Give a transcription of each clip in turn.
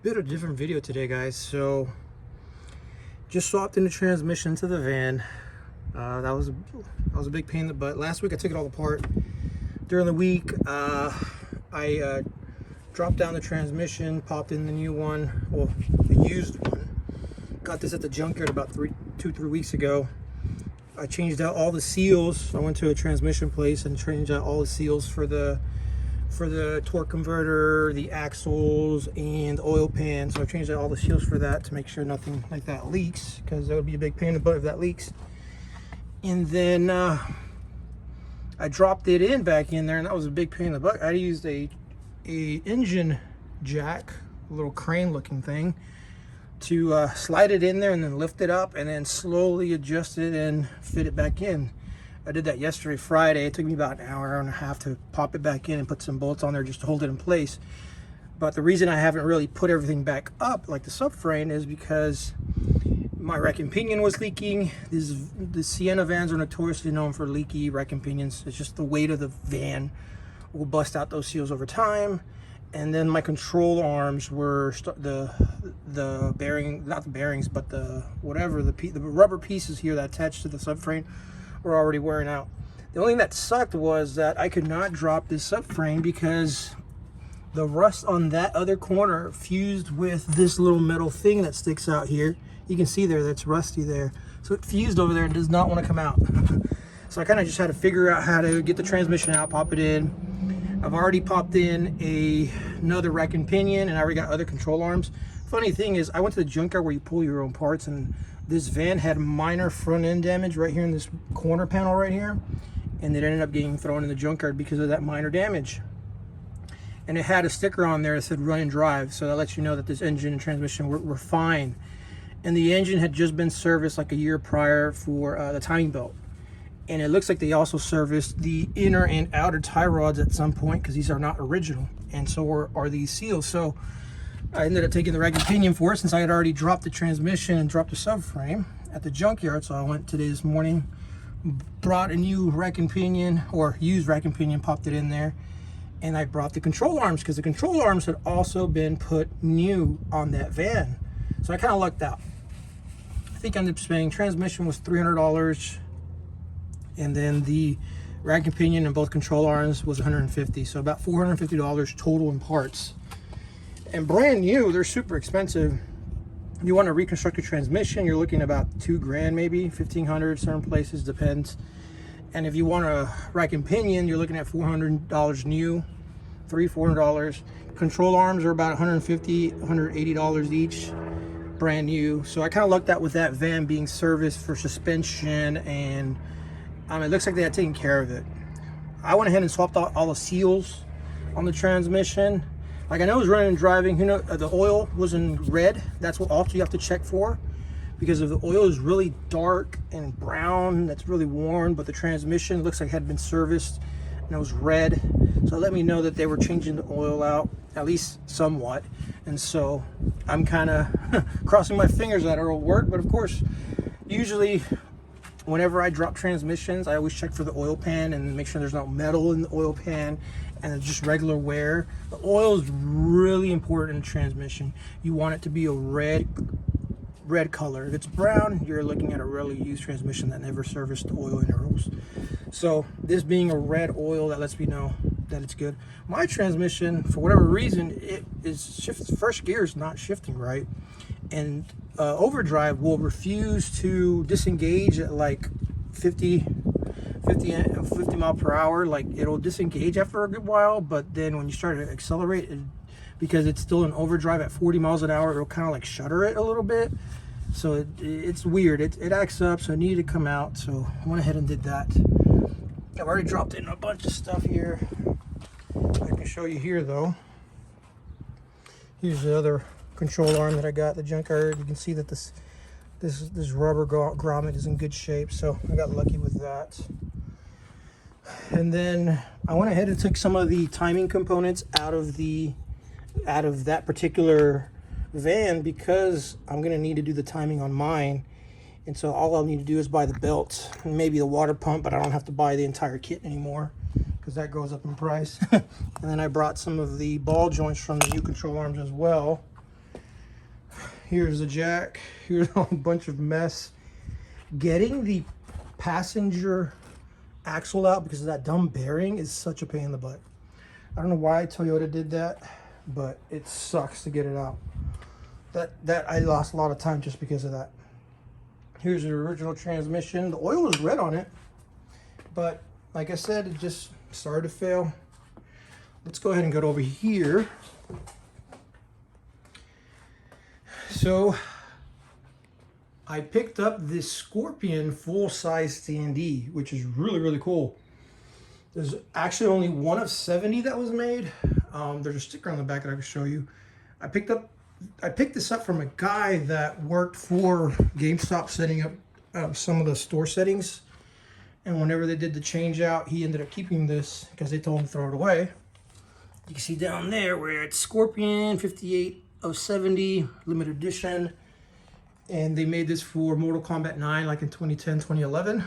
Bit of a different video today, guys. So just swapped in the transmission to the van. That was a big pain in the butt. Last week I took it all apart. During the week I dropped down the transmission, popped in the new one, well, the used one. Got this at the junkyard about 2-3 weeks ago. I changed out all the seals. I went to a transmission place and changed out all the seals for the torque converter, the axles, and the oil pan. So I changed out all the seals for that to make sure nothing like that leaks, because that would be a big pain in the butt if that leaks. And then I dropped it in back in there, and that was a big pain in the butt. I used a engine jack, a little crane looking thing, to slide it in there and then lift it up and then slowly adjust it and fit it back in. I did that yesterday, Friday. It took me about an hour and a half to pop it back in and put some bolts on there just to hold it in place. But the reason I haven't really put everything back up like the subframe is because my rack and pinion was leaking. The Sienna vans are notoriously known for leaky rack and pinions. It's just the weight of the van will bust out those seals over time. And then my control arms were the bearing, not the bearings, but the rubber pieces here that attach to the subframe were already wearing out. The only thing that sucked was that I could not drop this subframe because the rust on that other corner fused with this little metal thing that sticks out here. You can see there that's rusty there. So it fused over there and does not want to come out. So I kind of just had to figure out how to get the transmission out, pop it in. I've already popped in another rack and pinion, and I already got other control arms. Funny thing is, I went to the junkyard where you pull your own parts, and this van had minor front end damage right here in this corner panel right here, and it ended up getting thrown in the junkyard because of that minor damage. And it had a sticker on there that said run and drive, so that lets you know that this engine and transmission were fine. And the engine had just been serviced like a year prior for the timing belt, and it looks like they also serviced the inner and outer tie rods at some point, because these are not original, and so are these seals. So I ended up taking the rack and pinion for it, since I had already dropped the transmission and dropped the subframe at the junkyard. So I went today this morning, brought a new rack and pinion, or used rack and pinion, popped it in there, and I brought the control arms, because the control arms had also been put new on that van. So I kind of lucked out. I think I ended up spending, transmission was $300, and then the rack and pinion and both control arms was $150. So about $450 total in parts. And brand new, they're super expensive. You want to reconstruct your transmission, you're looking about $2,000, maybe $1,500, certain places, depends. And if you want a rack and pinion, you're looking at $400 new, $300-400. Control arms are about $150, $180 each, brand new. So I kind of lucked out with that van being serviced for suspension, and it looks like they had taken care of it. I went ahead and swapped out all the seals on the transmission. Like, I know it was running and driving, you know, the oil was in red. That's what also you have to check for, because if the oil is really dark and brown, that's really worn, but the transmission looks like it had been serviced and it was red. So let me know that they were changing the oil out, at least somewhat. And so I'm kind of crossing my fingers that it'll work. But of course, usually whenever I drop transmissions, I always check for the oil pan and make sure there's no metal in the oil pan and it's just regular wear. The oil is really important in transmission. You want it to be a red color. If it's brown, you're looking at a really used transmission that never serviced the oil intervals. So this being a red oil, that lets me know that it's good. My transmission, for whatever reason, it is first gear is not shifting right, and overdrive will refuse to disengage at like 50 mile per hour. Like, it'll disengage after a good while, but then when you start to accelerate it, because it's still in overdrive at 40 miles an hour, it'll kind of like shudder it a little bit. So it's weird. It acts up, so it needed to come out. So I went ahead and did that. I've already dropped in a bunch of stuff here. I can show you here though. Here's the other control arm that I got at the junkyard. You can see that this rubber grommet is in good shape, so I got lucky with that. And then I went ahead and took some of the timing components out of that particular van, because I'm going to need to do the timing on mine. And so all I'll need to do is buy the belt and maybe the water pump, but I don't have to buy the entire kit anymore, because that goes up in price. And then I brought some of the ball joints from the new control arms as well. Here's the jack. Here's a whole bunch of mess. Getting the passenger axle out because of that dumb bearing is such a pain in the butt. I don't know why Toyota did that, but it sucks to get it out. That I lost a lot of time just because of that. Here's the original transmission. The oil was red on it, but like I said, it just started to fail. Let's go ahead and go over here. So I picked up this Scorpion full-size standee, which is really, really cool. There's actually only one of 70 that was made. There's a sticker on the back that I can show you. I picked this up from a guy that worked for GameStop setting up some of the store settings. And whenever they did the change out, he ended up keeping this because they told him to throw it away. You can see down there where it's Scorpion 58 of 70 limited edition. And they made this for Mortal Kombat 9 like in 2010, 2011.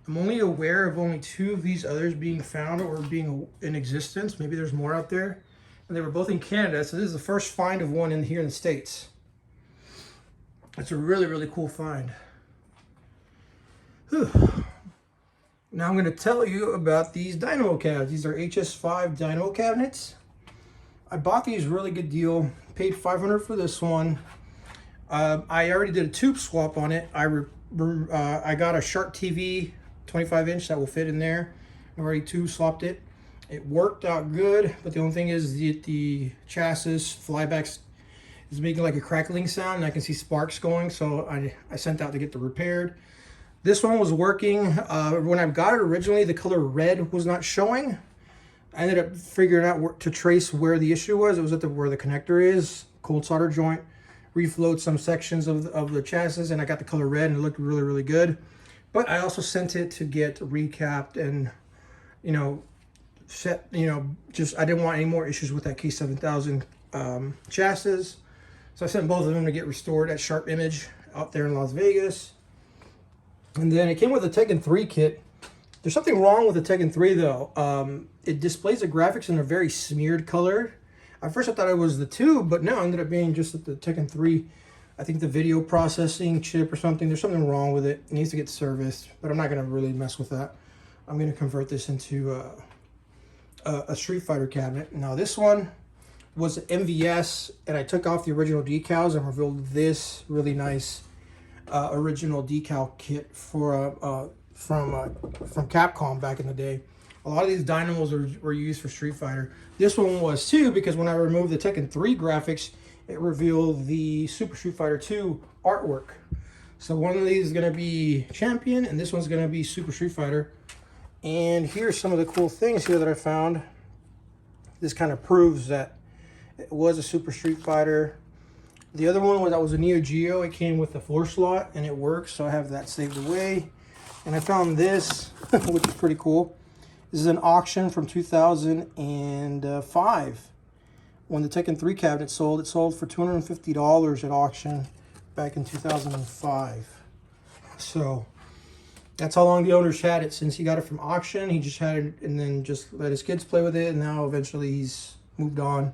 I'm only aware of only 2 of these others being found or being in existence. Maybe there's more out there. And they were both in Canada, so this is the first find of one here in the States. It's a really, really cool find. Whew. Now I'm going to tell you about these dynamo cabs. These are HS5 dynamo cabinets. I bought these really good deal. Paid $500 for this one. I already did a tube swap on it. I got a Shark TV 25-inch that will fit in there. I already tube swapped it. It worked out good, but the only thing is the chassis flybacks is making like a crackling sound, and I can see sparks going, so I sent out to get it repaired. This one was working. When I got it originally, the color red was not showing. I ended up figuring out to trace where the issue was. It was at where the connector is, cold solder joint. Reflowed some sections of the chassis, and I got the color red, and it looked really, really good. But I also sent it to get recapped and, you know, set, you know, just I didn't want any more issues with that K7000 chassis. So I sent both of them to get restored at Sharp Image out there in Las Vegas. And then it came with a Tekken 3 kit. There's something wrong with the Tekken 3 though. It displays the graphics in a very smeared color. At first I thought it was the 2, but no, it ended up being just the Tekken 3. I think the video processing chip or something, there's something wrong with it. It needs to get serviced, but I'm not gonna really mess with that. I'm gonna convert this into a Street Fighter cabinet. Now this one was MVS, and I took off the original decals and revealed this really nice original decal kit for from Capcom back in the day. A lot of these dynamos were used for Street Fighter. This one was too, because when I removed the Tekken 3 graphics, it revealed the Super Street Fighter 2 artwork. So one of these is going to be Champion, and this one's going to be Super Street Fighter. And here's some of the cool things here that I found. This kind of proves that it was a Super Street Fighter. The other one was a Neo Geo. It came with the floor slot, and it works, so I have that saved away. And I found this, which is pretty cool. This is an auction from 2005. When the Tekken 3 cabinet sold, it sold for $250 at auction back in 2005. So that's how long the owner's had it. Since he got it from auction, he just had it and then just let his kids play with it. And now eventually he's moved on.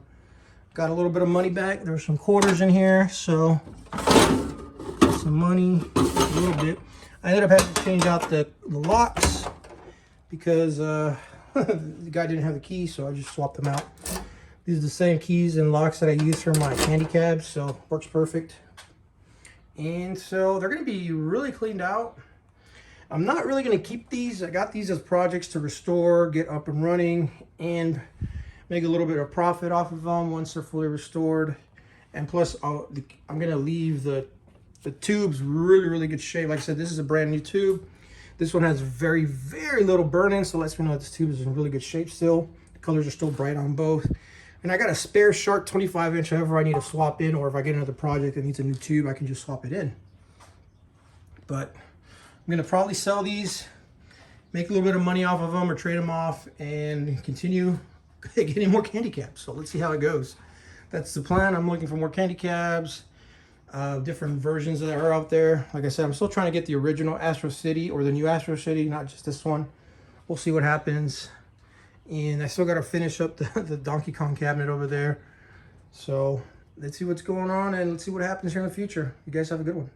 Got a little bit of money back. There's some quarters in here, so some money, a little bit. I ended up having to change out the locks because the guy didn't have the key, so I just swapped them out. These are the same keys and locks that I use for my candy cabs, so works perfect. And so they're going to be really cleaned out. I'm not really going to keep these. I got these as projects to restore, get up and running, and make a little bit of profit off of them once they're fully restored. And plus, I'm going to leave the tubes really, really good shape. Like I said, this is a brand new tube. This one has very, very little burn-in, so it lets me know that this tube is in really good shape still. The colors are still bright on both. And I got a spare Shark 25-inch, however I need to swap in, or if I get another project that needs a new tube, I can just swap it in. But I'm going to probably sell these, make a little bit of money off of them, or trade them off, and continue getting more candy cabs. So let's see how it goes. That's the plan. I'm looking for more candy cabs, different versions that are out there. Like I said, I'm still trying to get the original Astro City or the new Astro City, not just this one. We'll see what happens. And I still got to finish up the Donkey Kong cabinet over there. So let's see what's going on and let's see what happens here in the future. You guys have a good one.